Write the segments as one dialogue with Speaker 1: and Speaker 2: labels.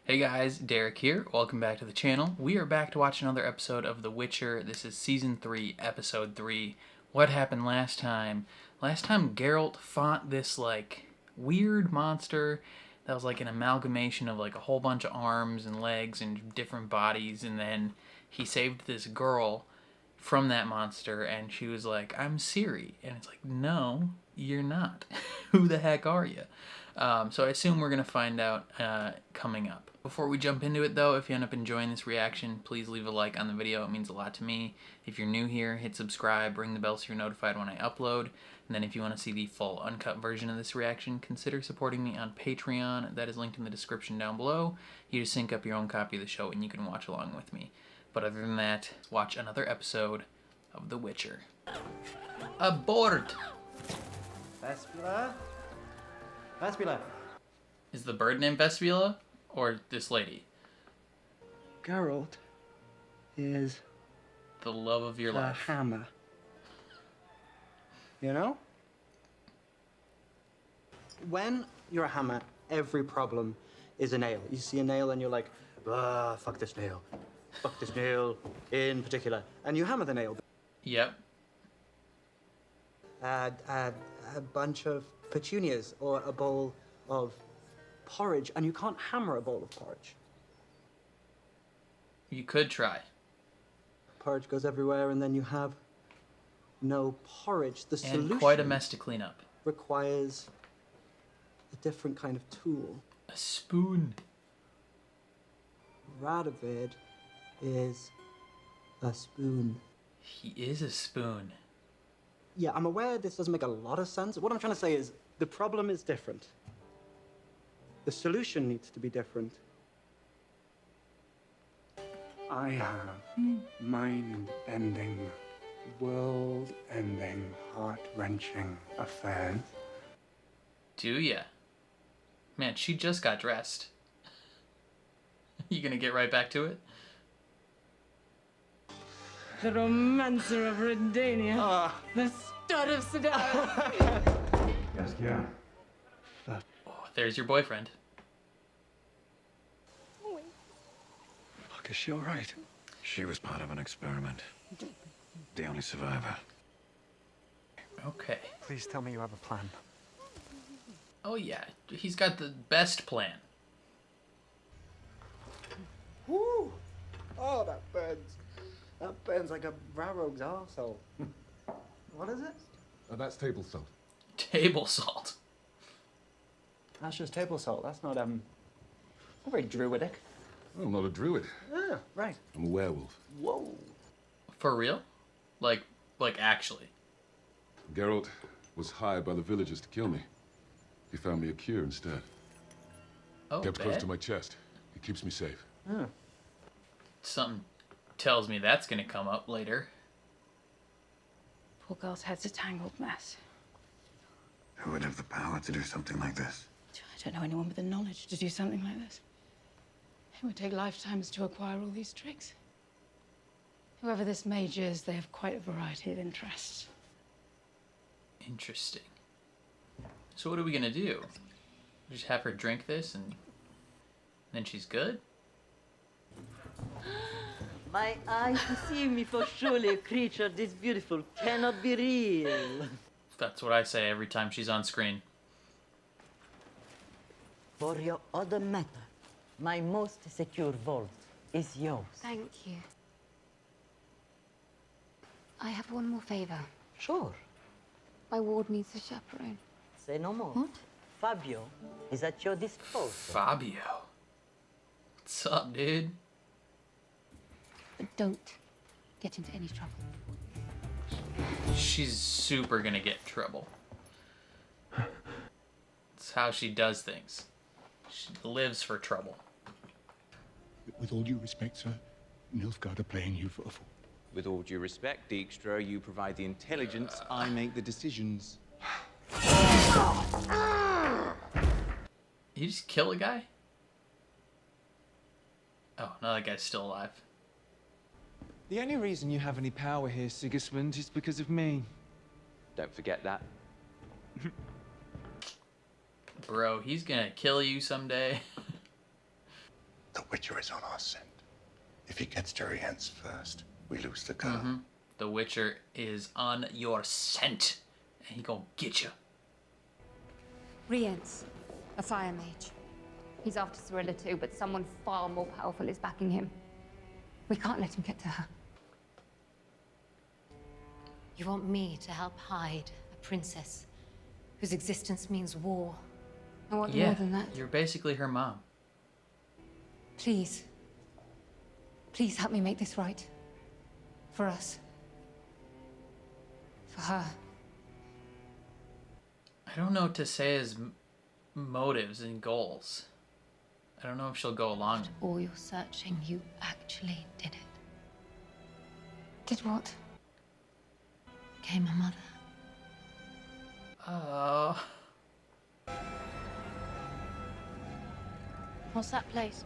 Speaker 1: Hey guys, Derek here. Welcome back to the channel. We are back to watch another episode of The Witcher. This is Season 3, Episode 3. What happened last time? Last time Geralt fought this, weird monster that was like an amalgamation of, a whole bunch of arms and legs and different bodies, and then he saved this girl from that monster, and she was like, I'm Ciri. And it's like, no, you're not. Who the heck are you? So I assume we're going to find out coming up. Before we jump into it though, if you end up enjoying this reaction, please leave a like on the video. It means a lot to me. If you're new here, hit subscribe, ring the bell so you're notified when I upload. And then if you want to see the full uncut version of this reaction, consider supporting me on Patreon. That is linked in the description down below. You just sync up your own copy of the show and you can watch along with me. But other than that, watch another episode of The Witcher. Abort!
Speaker 2: Vespula? Vespula.
Speaker 1: Is the bird named Vespula? Or this lady?
Speaker 2: Geralt is
Speaker 1: The love of your
Speaker 2: the
Speaker 1: life.
Speaker 2: hammer. You know? When you're a hammer, every problem is a nail. You see a nail and you're like, ah, fuck this nail. Fuck this nail in particular. And you hammer the nail.
Speaker 1: Yep.
Speaker 2: A bunch of petunias or a bowl of porridge, and you can't hammer a bowl of porridge.
Speaker 1: You could try.
Speaker 2: Porridge goes everywhere, and then you have no porridge. The solution
Speaker 1: And quite a mess to clean up.
Speaker 2: requires a different kind of tool.
Speaker 1: A spoon.
Speaker 2: Radovid is a spoon.
Speaker 1: He is a spoon.
Speaker 2: Yeah, I'm aware this doesn't make a lot of sense. What I'm trying to say is the problem is different. The solution needs to be different.
Speaker 3: I have mind-bending, world-ending, heart-wrenching affairs.
Speaker 1: Do ya? Man, she just got dressed. You gonna get right back to it?
Speaker 4: The romancer of Redania. The stud of Sedaris.
Speaker 3: Yes, yeah.
Speaker 1: Oh, there's your boyfriend.
Speaker 3: Fuck, is she all right?
Speaker 5: She was part of an experiment. The only survivor.
Speaker 1: Okay.
Speaker 2: Please tell me you have a plan.
Speaker 1: Oh yeah, he's got the best plan.
Speaker 2: Woo! Oh, that burns. That burns like a railroad's arsehole. What is it?
Speaker 6: That's table salt.
Speaker 1: Table salt.
Speaker 2: That's just table salt. That's not very druidic.
Speaker 6: I'm not a druid.
Speaker 2: Ah, right.
Speaker 6: I'm a werewolf.
Speaker 2: Whoa.
Speaker 1: For real? Like actually.
Speaker 6: Geralt was hired by the villagers to kill me. He found me a cure instead.
Speaker 1: Oh,
Speaker 6: Kept close
Speaker 1: bad.
Speaker 6: to my chest. It keeps me safe.
Speaker 1: Something tells me that's gonna come up later.
Speaker 4: Poor girl's head's a tangled mess.
Speaker 5: Who would have the power to do something like this?
Speaker 4: I don't know anyone with the knowledge to do something like this. It would take lifetimes to acquire all these tricks. Whoever this mage is, they have quite a variety of interests.
Speaker 1: Interesting. So what are we gonna do? Just have her drink this and then she's good?
Speaker 7: My eyes deceive me, for surely a creature this beautiful cannot be real.
Speaker 1: That's what I say every time she's on screen.
Speaker 7: For your other matter, my most secure vault is yours.
Speaker 8: Thank you. I have one more favor.
Speaker 7: Sure,
Speaker 8: My ward needs a chaperone.
Speaker 7: say no more.
Speaker 8: What?
Speaker 7: Fabio is at your disposal.
Speaker 1: Fabio. What's up, dude?
Speaker 8: But don't get into any trouble.
Speaker 1: She's super gonna get in trouble. It's how she does things. She lives for trouble.
Speaker 3: With all due respect, sir, Nilfgaard are playing you for a fool.
Speaker 9: With all due respect, Dijkstra, you provide the intelligence, I make the decisions.
Speaker 1: You just kill a guy? Oh, no, that guy's still alive.
Speaker 9: The only reason you have any power here, Sigismund, is because of me. Don't forget that.
Speaker 1: Bro, he's gonna kill you someday.
Speaker 3: Witcher is on our scent. If he gets to her hands first, we lose the girl.
Speaker 1: The Witcher is on your scent, and he gonna get you.
Speaker 8: Rience, a fire mage. He's after Cirilla too, but someone far more powerful is backing him. We can't let him get to her.
Speaker 10: You want me to help hide a princess whose existence means war?
Speaker 8: I want
Speaker 1: Yeah,
Speaker 8: more than that.
Speaker 1: you're basically her mom.
Speaker 8: Please. Please help me make this right. For us. For her.
Speaker 1: I don't know what to say as motives and goals. I don't know if she'll go along.
Speaker 10: All your searching, you actually did it.
Speaker 8: Did what?
Speaker 10: Became a mother.
Speaker 1: Oh.
Speaker 10: What's that place?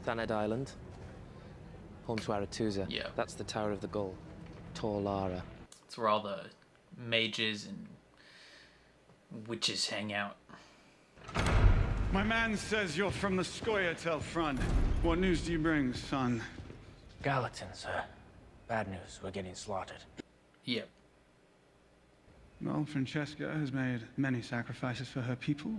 Speaker 11: Thanad Island. Home to Aretusa.
Speaker 1: Yeah.
Speaker 11: That's the Tower of the Gull. Tor Lara.
Speaker 1: It's where all the mages and witches hang out.
Speaker 12: My man says you're from the Scoia'tael front. What news do you bring, son?
Speaker 13: Gallatin, sir. Bad news. We're getting slaughtered.
Speaker 1: Yep.
Speaker 12: Well, Francesca has made many sacrifices for her people.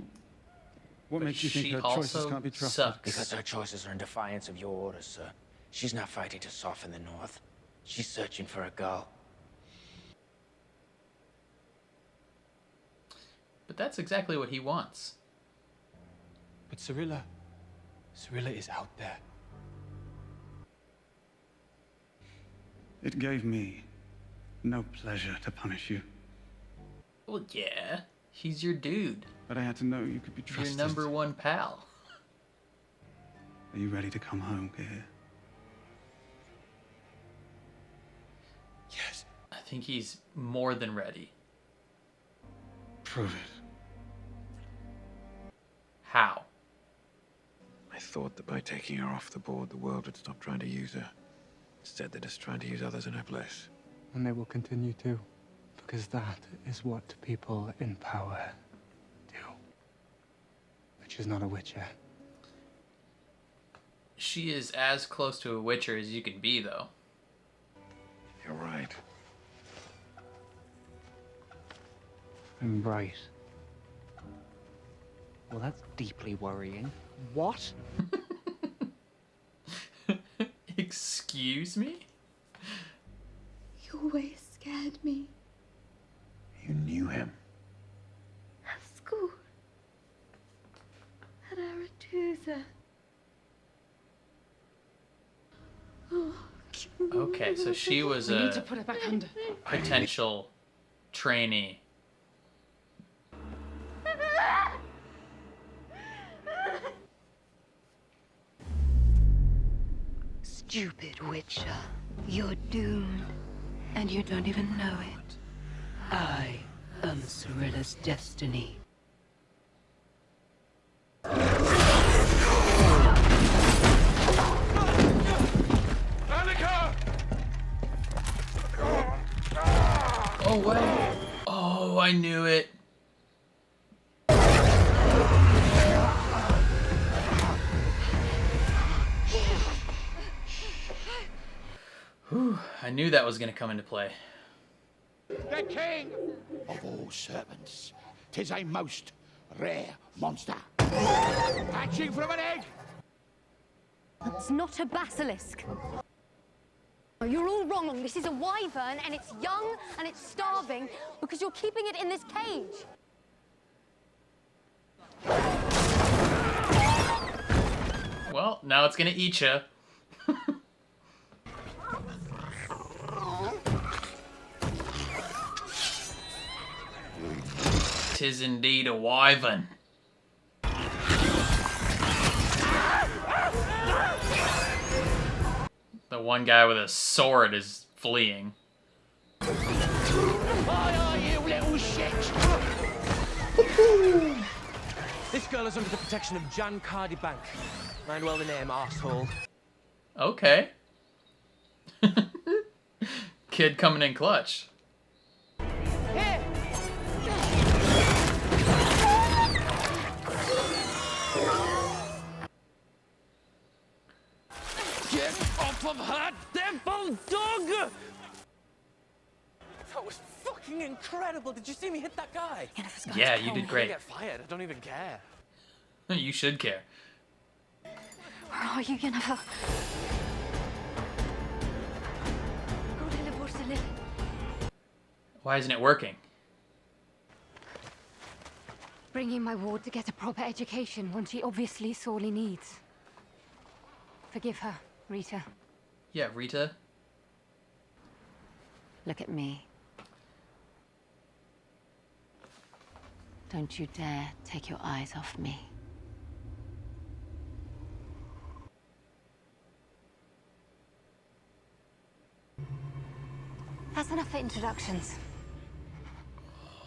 Speaker 12: What
Speaker 1: But
Speaker 12: makes you think
Speaker 1: she
Speaker 12: her choices
Speaker 1: also
Speaker 12: can't be trusted?
Speaker 1: sucks.
Speaker 13: Because her choices are in defiance of your orders, sir. She's not fighting to soften the North. She's searching for a girl.
Speaker 1: But that's exactly what he wants.
Speaker 9: But Cirilla is out there.
Speaker 12: It gave me no pleasure to punish you,
Speaker 1: Well, yeah. He's your dude.
Speaker 12: but I had to know you could be trusted.
Speaker 1: Your number one pal.
Speaker 12: Are you ready to come home, Gear?
Speaker 9: Yes.
Speaker 1: I think he's more than ready.
Speaker 12: Prove it.
Speaker 1: How?
Speaker 5: I thought that by taking her off the board, the world would stop trying to use her. Instead, they're just trying to use others in her place.
Speaker 14: And they will continue to, because that is what people in power do. Which is not a witcher.
Speaker 1: She is as close to a witcher as you can be, though.
Speaker 5: You're right.
Speaker 14: I'm right. Well, that's deeply worrying. What?
Speaker 1: Excuse me?
Speaker 4: You always scared me.
Speaker 5: You knew him.
Speaker 4: At school. At Aretusa.
Speaker 1: Okay, so she was
Speaker 4: We need
Speaker 1: a
Speaker 4: to put her back under.
Speaker 1: potential trainee.
Speaker 10: Stupid Witcher. You're doomed. And you don't even know it. I am Cirilla's destiny.
Speaker 1: Oh, wait. Oh, I knew it. Whew, I knew that was going to come into play.
Speaker 3: The king of all serpents. 'Tis a most rare monster. Hatching from an egg.
Speaker 8: It's not a basilisk. You're all wrong. This is a wyvern, and it's young, and it's starving, because you're keeping it in this cage.
Speaker 1: Well, now it's going to eat you. Tis indeed a wyvern. The one guy with a sword is fleeing.
Speaker 3: You little shit.
Speaker 11: This girl is under the protection of Jan Cardibank. Mind well the name, arsehole.
Speaker 1: Okay. Kid coming in clutch.
Speaker 11: incredible. Did you see me hit that guy?
Speaker 1: Yeah, you did
Speaker 11: I
Speaker 1: great.
Speaker 11: get fired. I don't even care.
Speaker 1: You should care.
Speaker 8: Where are you, Yennefer?
Speaker 1: Why isn't it working?
Speaker 8: Bringing my ward to get a proper education, one she obviously sorely needs. Forgive her, Rita.
Speaker 1: Yeah, Rita.
Speaker 8: Look at me. Don't you dare take your eyes off me. That's enough for introductions.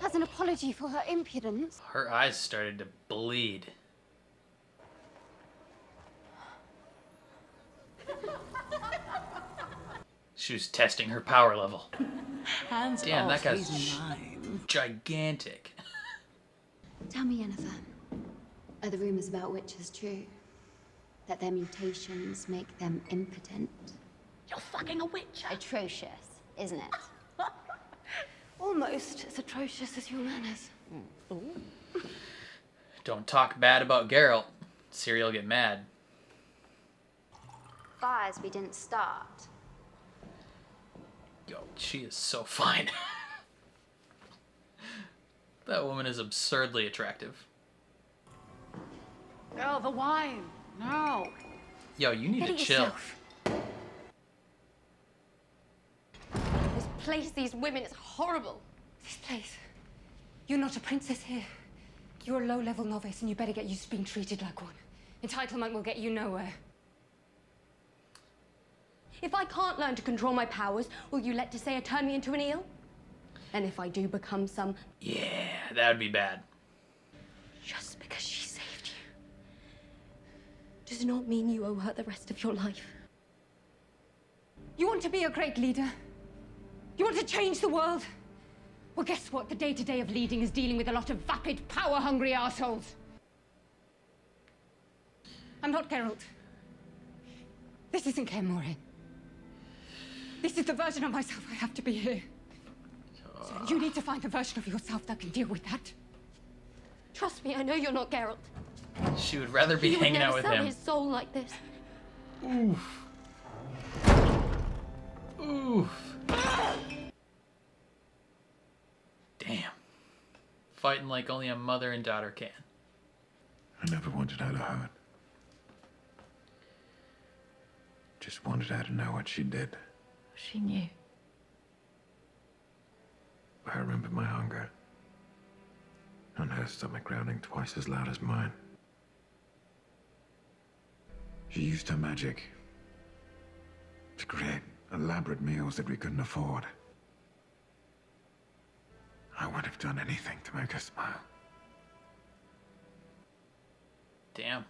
Speaker 8: As an apology for her impudence.
Speaker 1: Her eyes started to bleed. She was testing her power level.
Speaker 10: Hands
Speaker 1: Damn,
Speaker 10: off,
Speaker 1: that guy's
Speaker 10: he's mine.
Speaker 1: gigantic.
Speaker 15: Tell me, Yennefer, are the rumors about witches true? That their mutations make them impotent?
Speaker 10: You're fucking a witch.
Speaker 15: Atrocious, isn't it?
Speaker 8: Almost as atrocious as your manners.
Speaker 1: Don't talk bad about Geralt. Ciri'll get mad.
Speaker 15: Fires we didn't start.
Speaker 1: Yo, she is so fine. That woman is absurdly attractive.
Speaker 4: Oh, the wine. No.
Speaker 1: Yo, you need to chill.
Speaker 8: This place, these women, it's horrible. This place. You're not a princess here. You're a low-level novice, and you better get used to being treated like one. Entitlement will get you nowhere. If I can't learn to control my powers, will you let Tisea turn me into an eel? And if I do become some...
Speaker 1: Yeah, that would be bad.
Speaker 8: Just because she saved you does not mean you owe her the rest of your life. You want to be a great leader? You want to change the world? Well, guess what? The day-to-day of leading is dealing with a lot of vapid, power-hungry assholes. I'm not Geralt. This isn't Kaer Morhen. This is the version of myself I have to be here. So you need to find a version of yourself that can deal with that. Trust me, I know you're not Geralt.
Speaker 1: She would rather be hanging out with
Speaker 8: He would never sell
Speaker 1: him.
Speaker 8: his soul like this.
Speaker 1: Oof. Oof. Damn. Fighting like only a mother and daughter can.
Speaker 5: I never wanted her to hurt. Just wanted her to know what she did.
Speaker 4: She knew.
Speaker 5: I remember my hunger. And her stomach growling twice as loud as mine. She used her magic to create elaborate meals that we couldn't afford. I would have done anything to make her smile.
Speaker 1: Damn.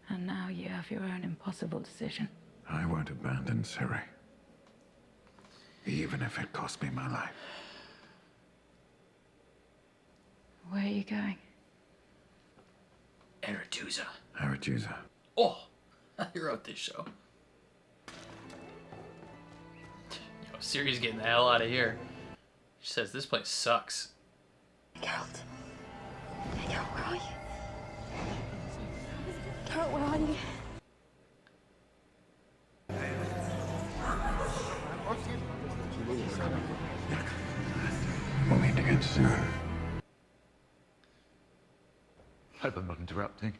Speaker 4: And now you have your own impossible decision.
Speaker 5: I won't abandon Ciri. Even if it cost me my life.
Speaker 4: Where are you going?
Speaker 1: Aretusa.
Speaker 5: Aretusa.
Speaker 1: Oh, I wrote this show. Yo, Ciri's getting the hell out of here. She says this place sucks.
Speaker 8: Geralt. Geralt, where are you? Geralt, where are you?
Speaker 5: We'll meet again soon.
Speaker 16: Hope I'm not interrupting.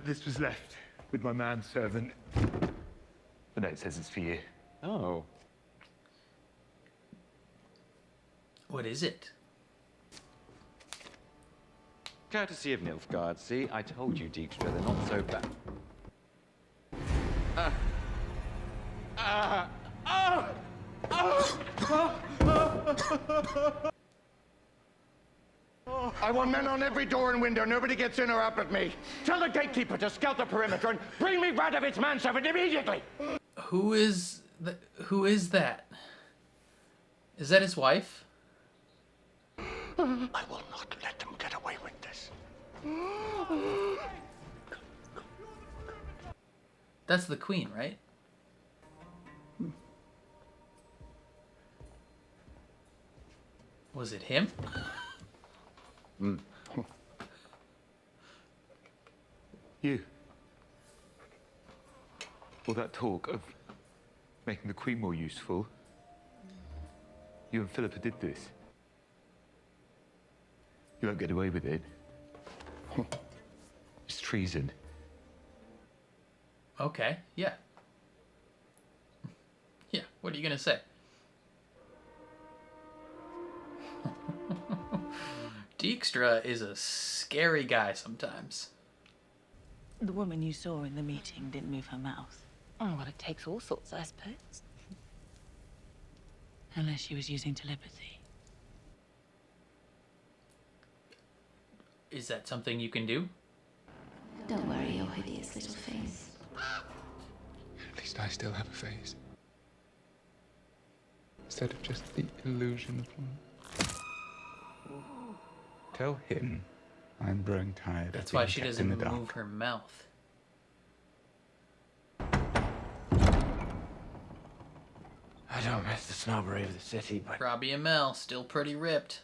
Speaker 16: This was left with my manservant. The note says it's for you.
Speaker 9: Oh.
Speaker 1: What is it?
Speaker 9: Courtesy of Nilfgaard. See, I told you, Dijkstra, they're not so bad.
Speaker 3: I want men on every door and window. Nobody gets in or up at me. Tell the gatekeeper to scout the perimeter and bring me Radovit's manservant immediately.
Speaker 1: Who is that? Is that his wife?
Speaker 3: I will not let them get away with this.
Speaker 1: That's the queen, right? Was it him?
Speaker 16: You. All that talk of making the Queen more useful. You and Philippa did this. You won't get away with it. It's treason.
Speaker 1: Okay, yeah. Yeah, what are you gonna say? Dijkstra is a scary guy sometimes.
Speaker 17: The woman you saw in the meeting didn't move her mouth.
Speaker 4: Oh, well, it takes all sorts, I suppose. Unless she was using telepathy.
Speaker 1: Is that something you can do?
Speaker 15: Don't worry your hideous little face.
Speaker 14: At least I still have a face. Instead of just the illusion of one. Tell him I'm growing tired.
Speaker 1: That's
Speaker 14: of
Speaker 1: why
Speaker 14: being
Speaker 1: she
Speaker 14: kept
Speaker 1: doesn't
Speaker 14: in the dark.
Speaker 1: move her mouth.
Speaker 13: I don't miss the snobbery of the city, but...
Speaker 1: Robbie Amell, still pretty ripped.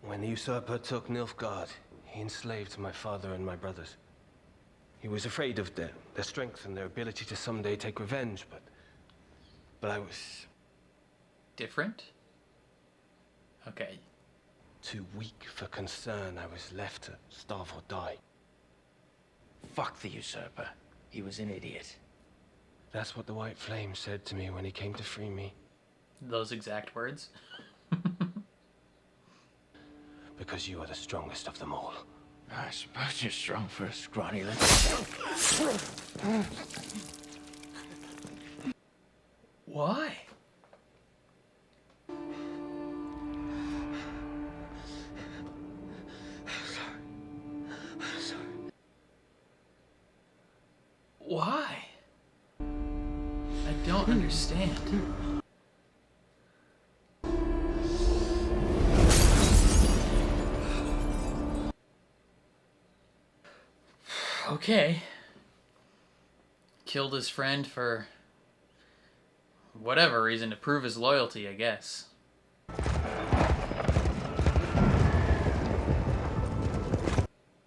Speaker 11: When the usurper took Nilfgaard, he enslaved my father and my brothers. He was afraid of their strength and their ability to someday take revenge, but I was...
Speaker 1: Different? Okay.
Speaker 11: Too weak for concern. I was left to starve or die.
Speaker 13: Fuck the usurper. He was an idiot.
Speaker 11: That's what the White Flame said to me when he came to free me.
Speaker 1: Those exact words?
Speaker 11: Because you are the strongest of them all.
Speaker 13: I suppose you're strong for a scrawny little...
Speaker 1: Why? Why? I don't understand. Okay. Killed his friend for whatever reason, to prove his loyalty, I guess.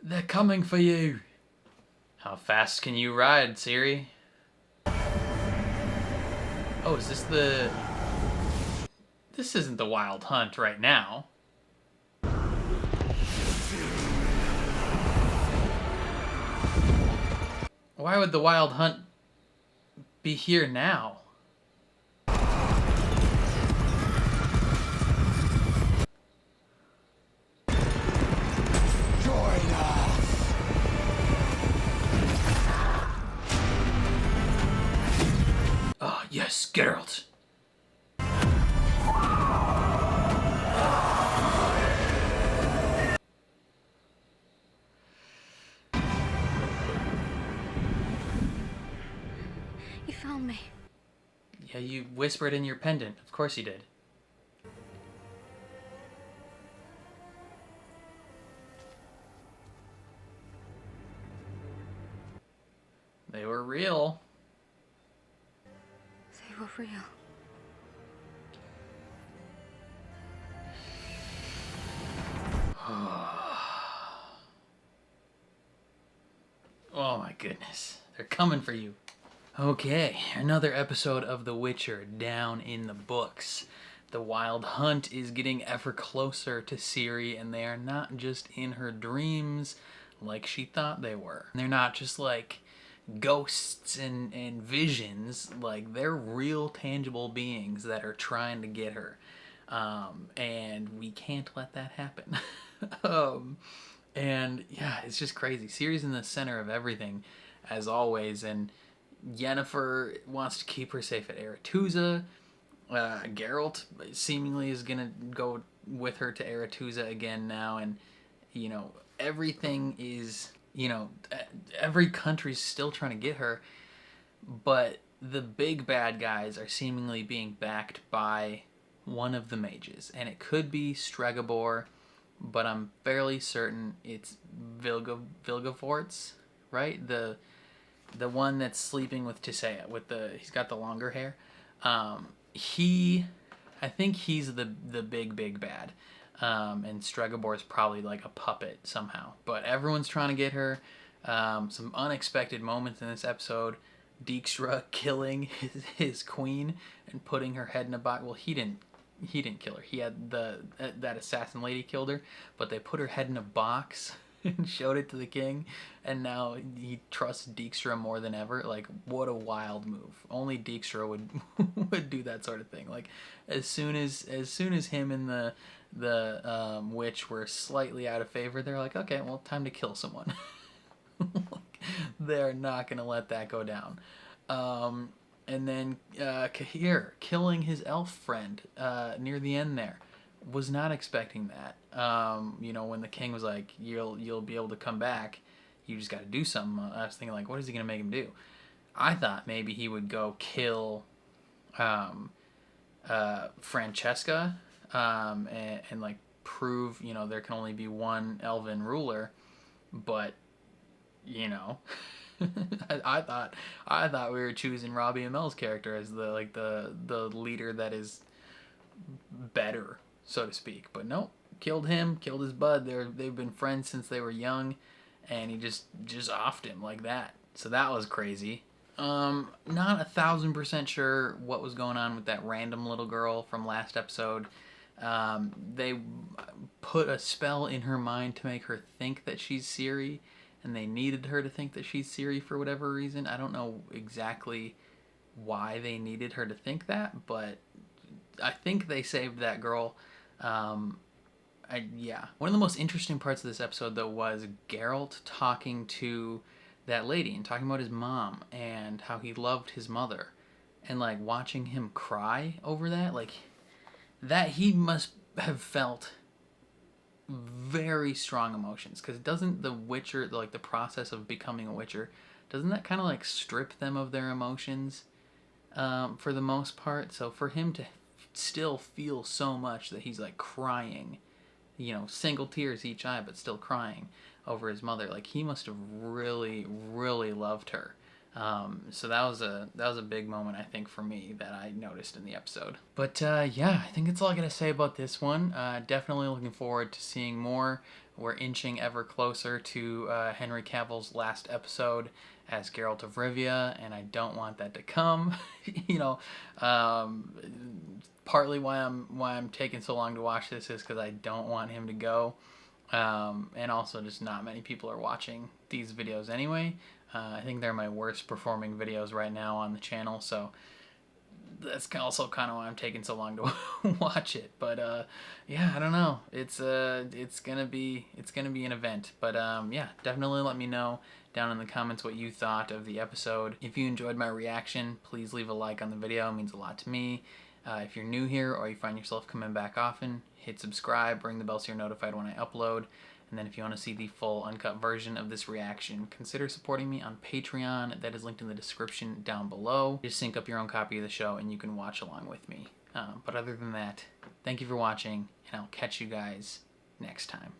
Speaker 1: They're coming for you. How fast can you ride, Ciri? Oh, is this the... This isn't the Wild Hunt right now. Why would the Wild Hunt be here now? Oh, yes, Geralt.
Speaker 8: You found me.
Speaker 1: Yeah, you whispered in your pendant. Of course you did. They were real.
Speaker 8: They were real.
Speaker 1: Oh my goodness. They're coming for you. Okay, another episode of The Witcher down in the books. The Wild Hunt is getting ever closer to Ciri, and they are not just in her dreams like she thought they were. They're not just like ghosts and visions, like they're real tangible beings that are trying to get her. And we can't let that happen. And yeah, it's just crazy. Ciri's in the center of everything, as always, and Yennefer wants to keep her safe at Aretuza. Geralt seemingly is gonna go with her to Aretuza again now, and you know, everything is, you know, every country's still trying to get her, but the big bad guys are seemingly being backed by one of the mages, and it could be Stregobor, but I'm fairly certain it's Vilgefortz, right? The one that's sleeping with Tisea, with he's got the longer hair. He I think he's the big bad. And Stregobor's probably like a puppet somehow. But everyone's trying to get her. Some unexpected moments in this episode. Dijkstra killing his queen and putting her head in a box. Well, he didn't kill her. He had that assassin lady killed her, but they put her head in a box and showed it to the king, and now he trusts Dijkstra more than ever. Like, what a wild move. Only Dijkstra would do that sort of thing. Like, as soon as him and the witch were slightly out of favor, they're like, okay, well, time to kill someone. They're not gonna let that go down. And then Cahir killing his elf friend near the end there. Was not expecting that. You know, when the king was like, you'll be able to come back, you just got to do something. I was thinking, like, what is he gonna make him do? I thought maybe he would go kill Francesca and like prove, you know, there can only be one elven ruler, but you know. I thought we were choosing Robbie Amell's character as the leader that is better, so to speak. But nope, killed him, killed his bud. They've been friends since they were young, and he just offed him like that. So that was crazy. Not 1,000% sure what was going on with that random little girl from last episode. They put a spell in her mind to make her think that she's Ciri, and they needed her to think that she's Ciri for whatever reason. I don't know exactly why they needed her to think that, but I think they saved that girl. Yeah. One of the most interesting parts of this episode, though, was Geralt talking to that lady and talking about his mom and how he loved his mother. And, like, watching him cry over that. Like, that he must have felt very strong emotions, because doesn't the Witcher, like the process of becoming a Witcher, doesn't that kind of like strip them of their emotions for the most part? So for him to still feel so much that he's like crying, you know, single tears each eye, but still crying over his mother, like he must have really loved her. So that was a big moment, I think, for me that I noticed in the episode. But yeah, I think that's all I gotta say about this one. Definitely looking forward to seeing more. We're inching ever closer to Henry Cavill's last episode as Geralt of Rivia, and I don't want that to come. You know, partly why I'm taking so long to watch this is because I don't want him to go. And also just not many people are watching these videos anyway. I think they're my worst performing videos right now on the channel, so that's also kind of why I'm taking so long to watch it. But yeah, I don't know. It's gonna be an event. But yeah, definitely let me know down in the comments what you thought of the episode. If you enjoyed my reaction, please leave a like on the video. It means a lot to me. If you're new here or you find yourself coming back often, hit subscribe, ring the bell so you're notified when I upload. And then if you want to see the full uncut version of this reaction, consider supporting me on Patreon. That is linked in the description down below. Just sync up your own copy of the show and you can watch along with me. But other than that, thank you for watching, and I'll catch you guys next time.